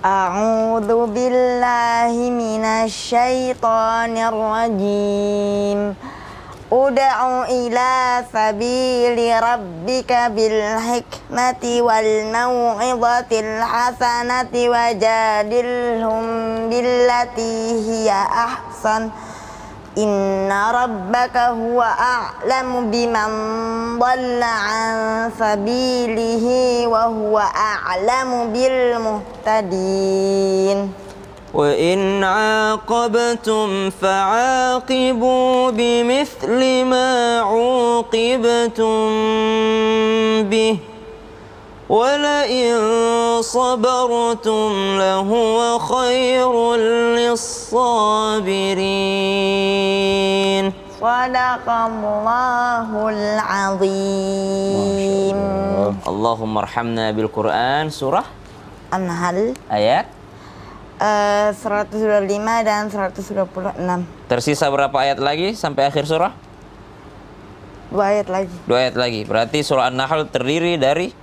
A'udzu billahi minasyaitonir rajim. Ud'u ila sabili rabbika bil hikmati wal mau'izatil hasanati wajadilhum billati hiya ahsan. Inna rabbaka huwa a'lamu biman dhalla an sabilihi wa huwa a'lamu bil muhtadin. Wa in 'aqabtum fa'aqibu bimithli ma 'uqibtum bih wa la in sabartum lahuwa khairul lis-sabirin. Shadaqallahul azim. Allahumma arhamna bil Qur'an. Surah An-Nahl ayat 125 dan 126. Tersisa berapa ayat lagi sampai akhir surah? 2 ayat lagi. 2 ayat lagi. Berarti surah An-Nahl terdiri dari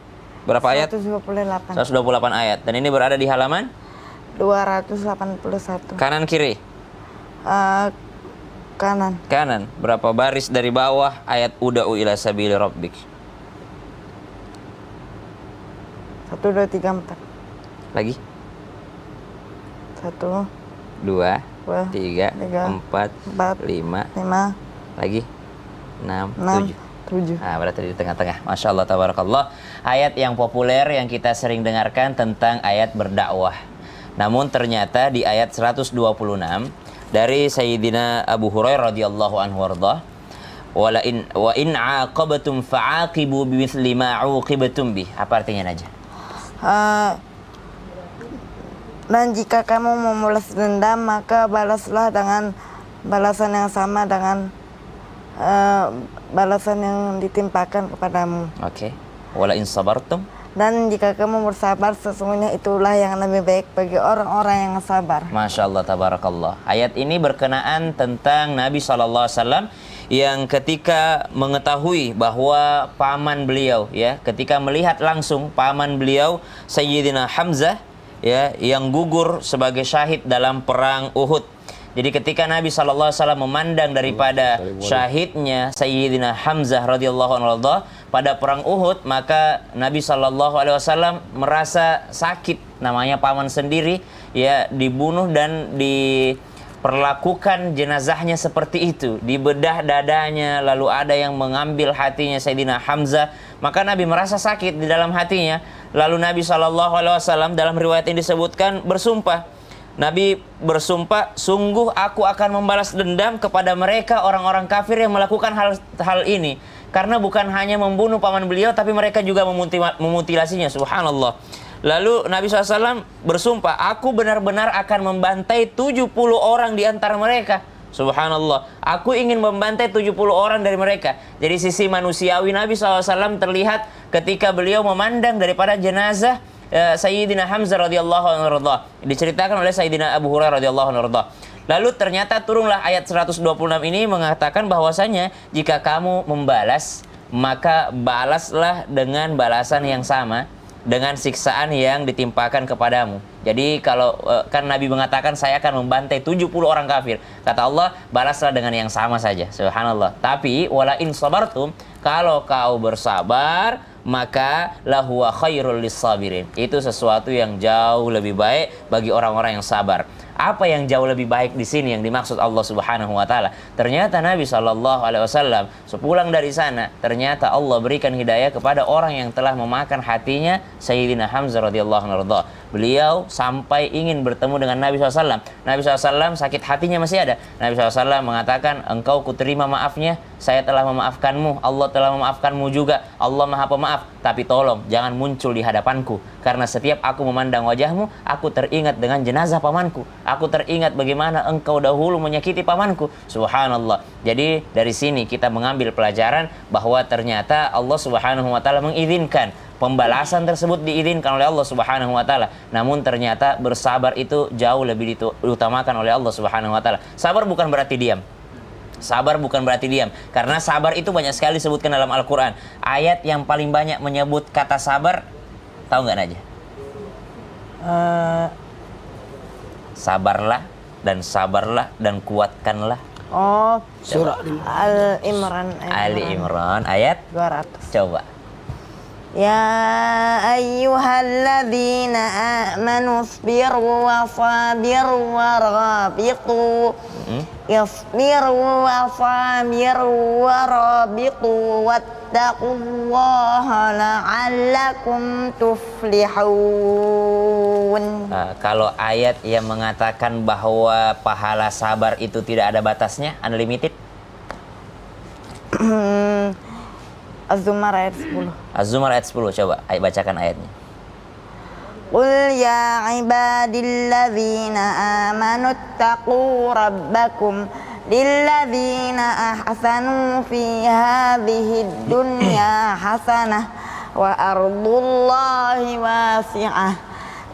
berapa ayat? 128. 128 ayat. Dan ini berada di halaman 281. kanan kiri? Kanan. Kanan. Berapa baris dari bawah ayat ud'u ila sabili rabbik? 1 2 3 4. Lagi? 1 2 3 3 4 5 5 lagi 6 7. 7. Nah, berarti di tengah-tengah. Masya Allah, tabarakallah. Ayat yang populer yang kita sering dengarkan tentang ayat berdakwah. Namun ternyata di ayat 126 dari Sayyidina Abu Hurairah radhiyallahu anhu warḍah, wa in 'aqabtum fa'aqibu bimithli ma 'uqibtum bih. Apa artinya Najah? Dan jika kamu membalas dendam, maka balaslah dengan balasan yang sama dengan balasan yang ditimpakan kepadamu. Oke. Wala in sabartum. Dan jika kamu bersabar, sesungguhnya itulah yang lebih baik bagi orang-orang yang sabar. Masya Allah, tabarakallah. Ayat ini berkenaan tentang Nabi SAW yang ketika mengetahui bahwa paman beliau, ya, ketika melihat langsung paman beliau Sayyidina Hamzah, ya, yang gugur sebagai syahid dalam perang Uhud. Jadi ketika Nabi SAW memandang daripada syahidnya Sayyidina Hamzah radhiyallahu anhu pada perang Uhud, maka Nabi SAW merasa sakit, namanya paman sendiri, ya, dibunuh dan diperlakukan jenazahnya seperti itu, dibedah dadanya, lalu ada yang mengambil hatinya Sayyidina Hamzah, maka Nabi merasa sakit di dalam hatinya. Lalu Nabi SAW dalam riwayat ini disebutkan bersumpah. Nabi bersumpah, sungguh aku akan membalas dendam kepada mereka orang-orang kafir yang melakukan hal ini. Karena bukan hanya membunuh paman beliau, tapi mereka juga memutilasinya. Subhanallah. Lalu Nabi SAW bersumpah, aku benar-benar akan membantai 70 orang di antara mereka. Subhanallah. Aku ingin membantai 70 orang dari mereka. Jadi sisi manusiawi Nabi SAW terlihat ketika beliau memandang daripada jenazah Sayyidina Hamzah radhiyallahu anhu. Diceritakan oleh Sayyidina Abu Hurairah radhiyallahu anhu. Lalu ternyata turunlah ayat 126 ini mengatakan bahwasanya jika kamu membalas, maka balaslah dengan balasan yang sama dengan siksaan yang ditimpakan kepadamu. Jadi kalau kan Nabi mengatakan saya akan membantai 70 orang kafir. Kata Allah, balaslah dengan yang sama saja. Subhanallah. Tapi wala in sabartum, kalau kau bersabar, maka lahuwa khairul lis-sabirin. Itu sesuatu yang jauh lebih baik bagi orang-orang yang sabar. Apa yang jauh lebih baik di sini yang dimaksud Allah Subhanahu wa taala? Ternyata Nabi SAW sepulang dari sana, ternyata Allah berikan hidayah kepada orang yang telah memakan hatinya Sayyidina Hamzah radhiyallahu anhu. Beliau sampai ingin bertemu dengan Nabi SAW. Nabi SAW sakit hatinya masih ada. Nabi SAW mengatakan, engkau kuterima maafnya, saya telah memaafkanmu, Allah telah memaafkanmu juga, Allah maha pemaaf. Tapi tolong jangan muncul di hadapanku, karena setiap aku memandang wajahmu, aku teringat dengan jenazah pamanku. Aku teringat bagaimana engkau dahulu menyakiti pamanku. Subhanallah. Jadi dari sini kita mengambil pelajaran bahwa ternyata Allah Subhanahu wa taala mengizinkan pembalasan tersebut, diizinkan oleh Allah Subhanahu wa taala. Namun ternyata bersabar itu jauh lebih diutamakan oleh Allah Subhanahu wa taala. Sabar bukan berarti diam. Sabar bukan berarti diam. Karena sabar itu banyak sekali disebutkan dalam Al-Qur'an. Ayat yang paling banyak menyebut kata sabar, tahu nggak Najah? sabarlah dan kuatkanlah. Oh, Surah Al-Imran. Ali Imran ayat 200. coba. Ya ayyuhalladzina amanu isbiru wa sabiru wa rabitu. Isbiru wa sabiru wa rabitu wattaqullaha la'allakum tuflihun. Kalau ayat yang mengatakan bahwa pahala sabar itu tidak ada batasnya, unlimited. Az-Zumar ayat 10. Az-Zumar ayat 10, coba bacakan ayatnya. Qul ya ibadilladzina amanu ittaqu rabbakum lilladzina ahsanu fi hadhihi dunya hasanah wa ardullahi wasi'ah.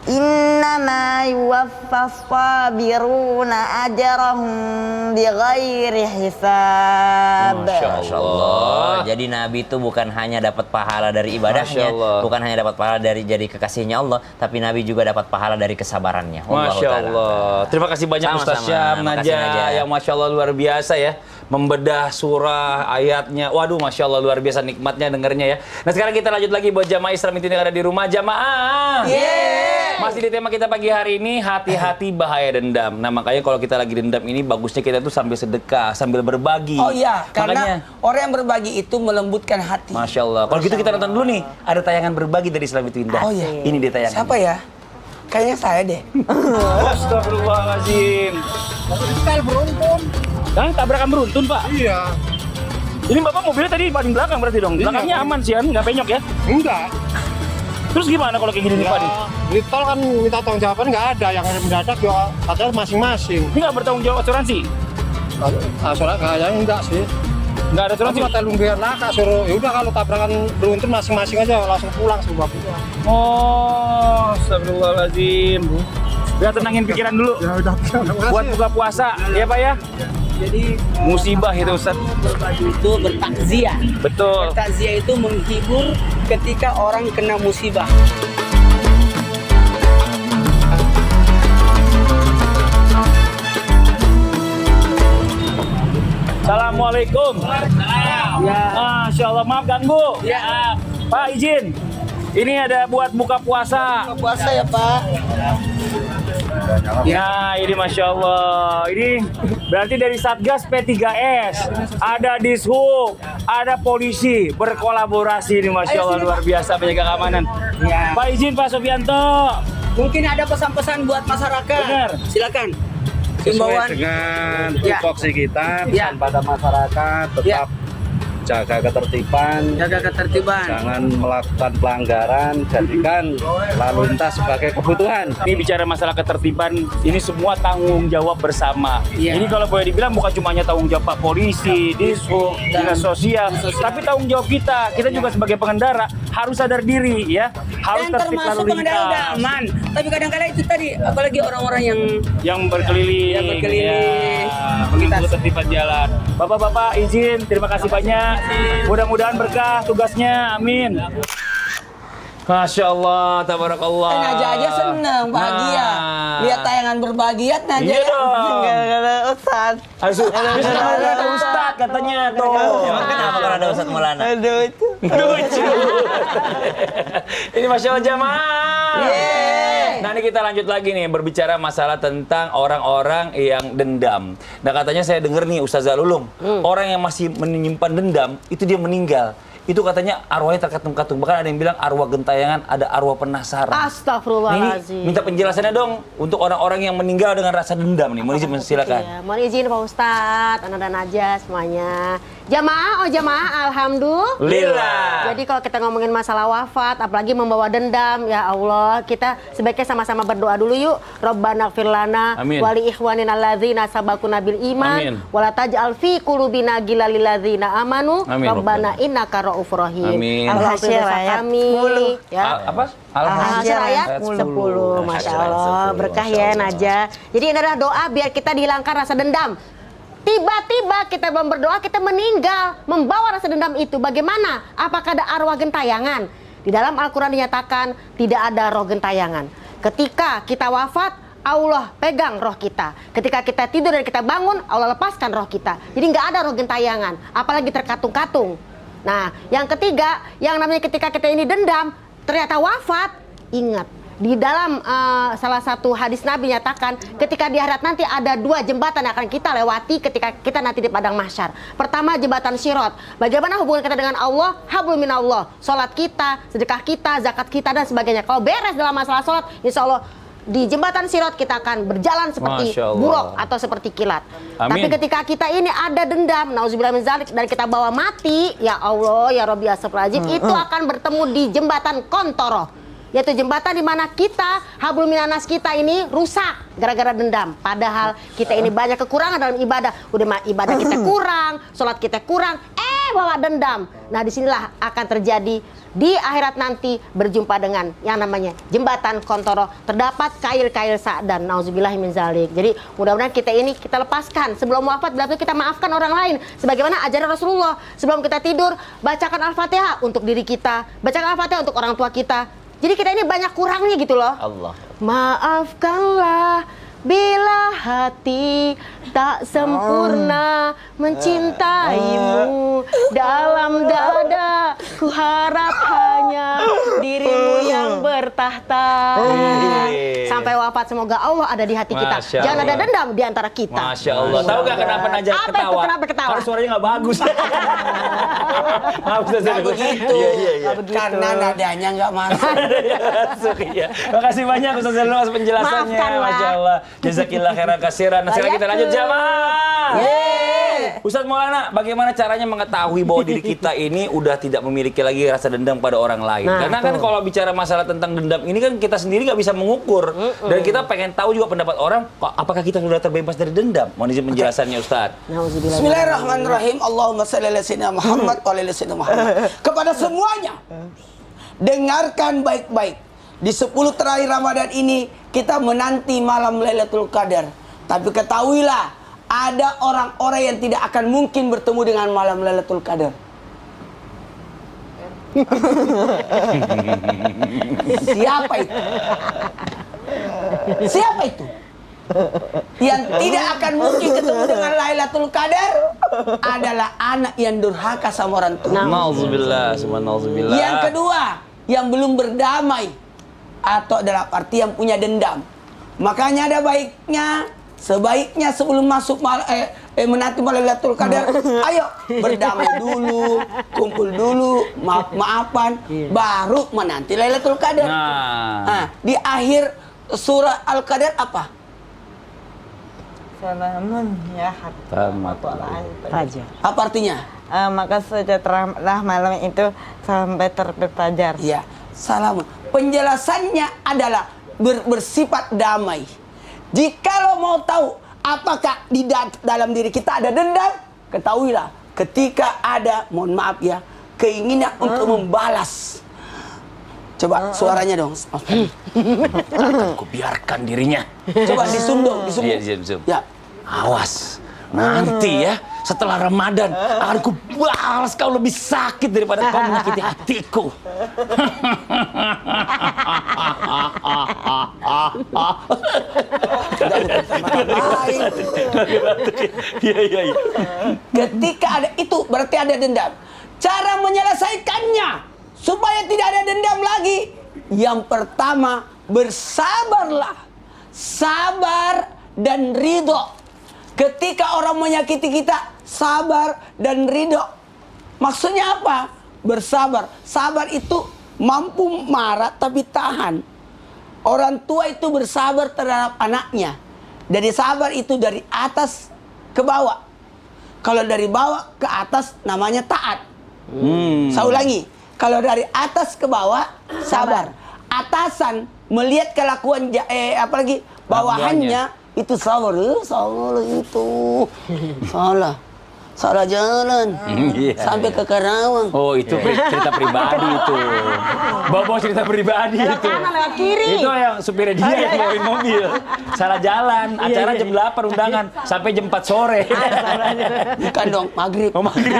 Innama yuwaffas sabiruna ajrahum bighairi hisab. Masya Allah. Jadi Nabi itu bukan hanya dapat pahala dari ibadahnya, bukan hanya dapat pahala dari jadi kekasihnya Allah, tapi Nabi juga dapat pahala dari kesabarannya. Masya Allah. Terima kasih banyak Ustaz Syam Najah yang Masya Allah luar biasa ya. Membedah surah, ayatnya. Waduh, Masya Allah luar biasa nikmatnya dengernya ya. Nah sekarang kita lanjut lagi buat jamaah Islam itu yang ada di rumah. Jamaah. Masih di tema kita pagi hari ini, hati-hati bahaya dendam. Nah makanya kalau kita lagi dendam ini bagusnya kita tuh sambil sedekah, sambil berbagi. Oh iya, Makanya, karena orang yang berbagi itu melembutkan hati. Masya Allah. Kalau gitu kita nonton dulu nih. Ada tayangan berbagi dari Islam itu Indah. Oh iya. Ini dia tayangan. Siapa ya? Kayaknya saya deh. Astagfirullahaladzim. Sekali beruntun. Tabrakan beruntun Pak? Iya. Ini Bapak mobilnya tadi paling belakang berarti dong? Belakangnya aman sih kan? Nggak penyok ya? Enggak. Terus gimana kalau kayak gini nih Pak? nih? Di tol kan minta tanggung jawaban nggak ada. Yang mendadak juga padahal masing-masing. Ini nggak bertanggung jawab asuransi? Soalnya kayaknya enggak sih. Nggak ada asuransi? Tapi kata lumbian laka suruh, ya udah kalau tabrakan beruntun masing-masing aja langsung pulang semua. Oh, astagfirullahaladzim. Biar tenangin pikiran dulu. Ya udah. Buat buka puasa, ya Pak ya? Jadi Musibah itu Ustaz. berbagi itu bertakziah. Betul. Bertakziah itu menghibur ketika orang kena musibah. Assalamualaikum. Ya. Masya Allah, maaf ganggu. Ya. Pak izin. Ini ada buat buka puasa. Puasa ya Pak. Nah ini Masya Allah. Ini berarti dari Satgas P3S, ada Dishub, ada polisi berkolaborasi ini Masya Allah luar biasa penjaga keamanan. Ya. Pak izin Pak Sofianto. Mungkin ada pesan-pesan buat masyarakat. Benar. Silakan. Sesuai Himbauan. dengan Ya. tupoksi kita, Ya. pesan pada masyarakat tetap jaga ketertiban, Jaga ketertiban. jangan melakukan pelanggaran, jadikan lalu lintas sebagai kebutuhan. Ini bicara masalah ketertiban, ini semua tanggung jawab bersama. Iya. Ini kalau boleh dibilang bukan cuma hanya tanggung jawab Pak Polisi, Dishub, Dinas Sosial, tapi tanggung jawab kita. Kita juga sebagai pengendara harus sadar diri ya, harus Dan tertib termasuk lalu pengendara udah lintas. aman. Tapi kadang-kadang itu tadi, apalagi orang-orang yang Berkeliling, Yang berkeliling. ya, mengganggu ketertiban jalan. Bapak-bapak izin, terima kasih banyak. Mudah-mudahan berkah tugasnya, amin. Masya Allah, tabarakallah. Najah aja seneng, bahagia. Nah. Lihat tayangan berbahagia Najah. Iya dong. Gara-gara Ustaz. Dia senang ada Ustadz katanya tuh. Emang kenapa kalau ada Ustadz Maulana? Aduh itu. Lucu. Ini Masya Allah jamaah. Nah ini kita lanjut lagi nih berbicara masalah tentang orang-orang yang dendam. Nah katanya saya dengar nih Ustazah Lulung, orang yang masih menyimpan dendam itu dia meninggal. Itu katanya arwahnya terkatung-katung. Bahkan ada yang bilang arwah gentayangan, ada arwah penasaran. Nah, Astagfirullahaladzim. ini minta penjelasannya dong untuk orang-orang yang meninggal dengan rasa dendam nih. Mohon izin silakan. Iya, mohon izin Pak Ustadz, Anda dan Najah semuanya. Jamaah, alhamdulillah. Jadi kalau kita ngomongin masalah wafat, apalagi membawa dendam, ya Allah, kita sebaiknya sama-sama berdoa dulu yuk. Rabbana ighfir lana Amin. wa li ikhwanina alladzina sabaquna bil Amin. iman wa la taj'al fi qulubina ghillan lil ladzina amanu. Amin. Rabbana innaka ra'ufur rahim. Amin. Al-Hasyr Al-Hasyr ayat kami. 10. Ya. Apa? Al-Hasyr ayat 10. Masya Allah, berkah ya Najah. Jadi ini adalah doa biar kita dihilangkan rasa dendam. Tiba-tiba kita belum berdoa, kita meninggal, membawa rasa dendam itu. Bagaimana? Apakah ada arwah gentayangan? Di dalam Al-Quran dinyatakan tidak ada roh gentayangan. Ketika kita wafat, Allah pegang roh kita. Ketika kita tidur dan kita bangun, Allah lepaskan roh kita. Jadi nggak ada roh gentayangan, apalagi terkatung-katung. Nah, yang ketiga, yang namanya ketika kita ini dendam, ternyata wafat, ingat. Di dalam salah satu hadis Nabi nyatakan, ketika di akhirat nanti ada 2 jembatan yang akan kita lewati ketika kita nanti di padang mahsyar. Pertama, jembatan Sirat. Bagaimana hubungan kita dengan Allah? Hablum minallah. Salat kita, sedekah kita, zakat kita dan sebagainya. Kalau beres dalam masalah salat, insya Allah di jembatan Sirat kita akan berjalan seperti buruk atau seperti kilat. Amin. Tapi ketika kita ini ada dendam, nauzubillah min dzalik, dan kita bawa mati, ya Allah, ya Rabbi astagfirullahaladzim, itu akan bertemu di jembatan Kontoroh. Yaitu jembatan di mana kita, hablum minanas kita ini rusak gara-gara dendam. Padahal kita ini banyak kekurangan dalam ibadah. Udah ibadah kita kurang, sholat kita kurang, bawa dendam. Nah, disinilah akan terjadi di akhirat nanti berjumpa dengan yang namanya jembatan Kontoro. Terdapat kail-kail sa'dan. Nauzubillahi min dzalik. Jadi mudah-mudahan kita ini kita lepaskan sebelum wafat, berarti kita maafkan orang lain. Sebagaimana ajaran Rasulullah, sebelum kita tidur bacakan Al-Fatihah untuk diri kita, bacakan Al-Fatihah untuk orang tua kita. Jadi kita ini banyak kurangnya gitu loh. Allah. Maafkanlah bila hati tak sempurna mencintaimu. Dalam dada ku harap hanya dirimu yang bertahta. Sampai wafat semoga Allah ada di hati kita. Masya Jangan Allah. ada dendam di antara kita. Masya Allah. Tahu gak kenapa Najah Apa itu? ketawa? Kenapa ketawa? Karena suaranya nggak bagus. Maaf, Ustaz. Nggak begitu. Iya. Karena nadanya nggak masuk. Masuk, iya. Makasih banyak Ustaz Zainul atas penjelasannya. Maafkanlah. Masya Allah. Jazakillah khairan kasiran. Nah, sekarang kita lanjut jamaah. Ustaz Maulana, bagaimana caranya mengetahui bahwa diri kita ini udah tidak memiliki lagi rasa dendam pada orang lain? Nah, Karena kan kalau bicara masalah tentang dendam ini kan kita sendiri nggak bisa mengukur. Dan kita pengen tahu juga pendapat orang, apakah kita sudah terbebas dari dendam? Mohon izin penjelasannya Ustaz. Nauzubillah. Bismillahirrahmanirrahim. Allahumma shalli ala sayyidina Muhammad wa ala ali sayyidina Muhammad. Kepada semuanya, dengarkan baik-baik. Di 10 terakhir Ramadan ini kita menanti malam Lailatul Qadar. Tapi ketahuilah, ada orang-orang yang tidak akan mungkin bertemu dengan malam Lailatul Qadar. Siapa itu? Siapa itu? Yang tidak akan mungkin ketemu dengan Lailatul Qadar adalah anak yang durhaka sama orang tua. Nauzubillah, subhanallah. Yang kedua, yang belum berdamai atau dalam arti yang punya dendam. Makanya ada baiknya, sebaiknya sebelum masuk menanti Lailatul Qadar, ayo berdamai dulu, kumpul dulu, maaf-maafan, baru menanti Lailatul Qadar. Nah, di akhir surah Al-Qadar apa? Salamun ya Raja. Apa artinya? maka sejahteralah malam itu sampai terbit fajar. Ya, salam. Penjelasannya adalah bersifat damai. Jikalau mau tahu apakah di dalam diri kita ada dendam, ketahuilah ketika ada, mohon maaf ya, keinginan untuk membalas. Coba suaranya dong. Akan kubiarkan dirinya. Coba disundung. Iya, Ya. Awas, nanti ya setelah Ramadan akan kubalas kau lebih sakit daripada kau menyakiti hatiku. Iya. Ketika ada itu berarti ada dendam. Cara menyelesaikannya supaya tidak ada dendam lagi, yang pertama bersabarlah. Sabar dan ridho. Ketika orang menyakiti kita, sabar dan ridho. Maksudnya apa? Bersabar. Sabar itu mampu marah tapi tahan. Orang tua itu bersabar terhadap anaknya. Dari sabar itu dari atas ke bawah. Kalau dari bawah ke atas namanya taat. Saya ulangi. Kalau dari atas ke bawah, sabar. Atasan melihat kelakuan apalagi bawahannya itu sabar. Salah itu. Salah jalan. Sampai ke Karawang. Oh, itu cerita pribadi itu. Bawa cerita pribadi itu. Kanan lewat kiri. Itu yang supirnya dia yang bawain mobil. Salah jalan. Acara jam 8 undangan sampai jam 4 sore. Bukan dong, maghrib. Oh, maghrib.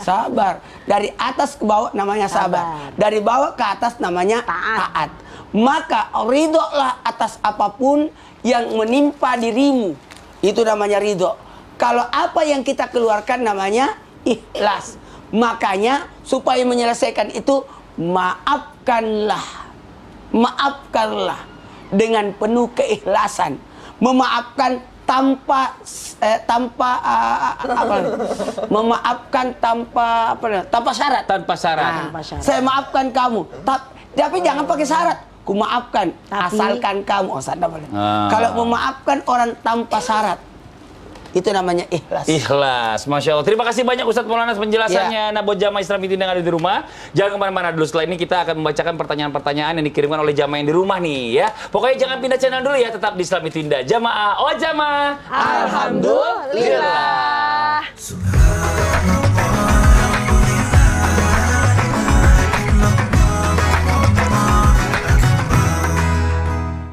Sabar. Dari atas ke bawah namanya sabar. Dari bawah ke atas namanya taat. maka ridholah atas apapun yang menimpa dirimu. Itu namanya ridho. Kalau apa yang kita keluarkan namanya ikhlas. Makanya supaya menyelesaikan itu, maafkanlah. Maafkanlah dengan penuh keikhlasan. Memaafkan tanpa memaafkan tanpa syarat. Tanpa syarat. Tanpa syarat. Saya maafkan kamu, tapi jangan pakai syarat. Ku maafkan asalkan kamu. Boleh. Kalau memaafkan orang tanpa syarat, itu namanya ikhlas. Ikhlas, Masya Allah. Terima kasih banyak Ustadz Maulana penjelasannya. Nah, buat jamaah Islam Meeting yang ada di rumah, jangan kemana-mana dulu. Setelah ini kita akan membacakan pertanyaan-pertanyaan yang dikirimkan oleh jamaah yang di rumah nih ya. Pokoknya jangan pindah channel dulu ya, tetap di Islam Meeting. Jamaah, oh jamaah. Alhamdulillah.